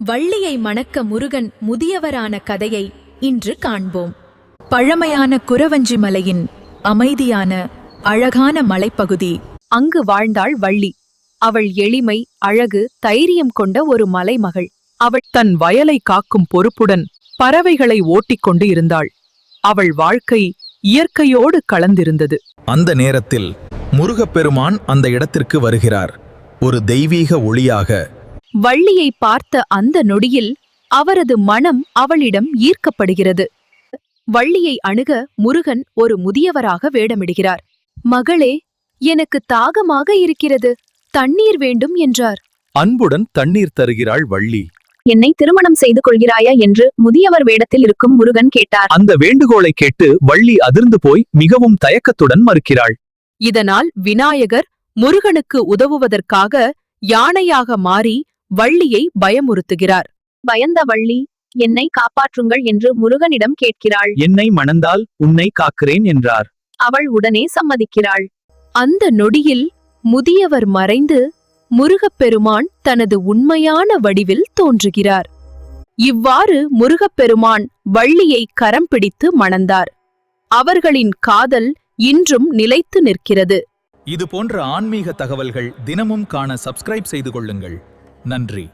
வள்ளியை மணக்க முருகன் முதியவரான கதையை இன்று காண்போம். பழமையான குறவஞ்சி மலையின் அமைதியான அழகான மலைப்பகுதி. அங்கு வாழ்ந்தாள் வள்ளி. அவள் எளிமை, அழகு, தைரியம் கொண்ட ஒரு மலைமகள். அவள் தன் வயலை காக்கும் பொறுப்புடன் பறவைகளை ஓட்டிக்கொண்டு இருந்தாள். அவள் வாழ்க்கை இயற்கையோடு கலந்திருந்தது. அந்த நேரத்தில் முருகப்பெருமான் அந்த இடத்திற்கு வருகிறார், ஒரு தெய்வீக ஒளியாக. வள்ளியை பார்த்த அந்த நொடியில் அவரது மனம் அவளிடம் ஈர்க்கப்படுகிறது. வள்ளியை அணுக முருகன் ஒரு முதியவராக வேடமிடுகிறார். மகளே, எனக்கு தாகமாக இருக்கிறது, தண்ணீர் வேண்டும் என்றார். அன்புடன் தண்ணீர் தருகிறாள் வள்ளி. என்னை திருமணம் செய்து கொள்கிறாயா என்று முதியவர் வேடத்தில் இருக்கும் முருகன் கேட்டார். அந்த வேண்டுகோளை கேட்டு வள்ளி அதிர்ந்து போய் மிகவும் தயக்கத்துடன் மறுக்கிறாள். இதனால் விநாயகர் முருகனுக்கு உதவுவதற்காக யானையாக மாறி வள்ளியை பயமுறுத்துகிறார். பயந்த வள்ளி, என்னை காப்பாற்றுங்கள் என்று முருகனிடம் கேட்கிறாள். என்னை மணந்தால் உன்னை காக்கிறேன் என்றார். அவள் உடனே சம்மதிக்கிறாள். அந்த நொடியில் முதியவர் மறைந்து முருகப்பெருமான் தனது உண்மையான வடிவில் தோன்றுகிறார். இவ்வாறு முருகப்பெருமான் வள்ளியை கரம் பிடித்து மணந்தார். அவர்களின் காதல் இன்றும் நிலைத்து நிற்கிறது. இது போன்ற ஆன்மீக தகவல்கள் தினமும் காண சப்ஸ்கிரைப் செய்து கொள்ளுங்கள். நன்றி.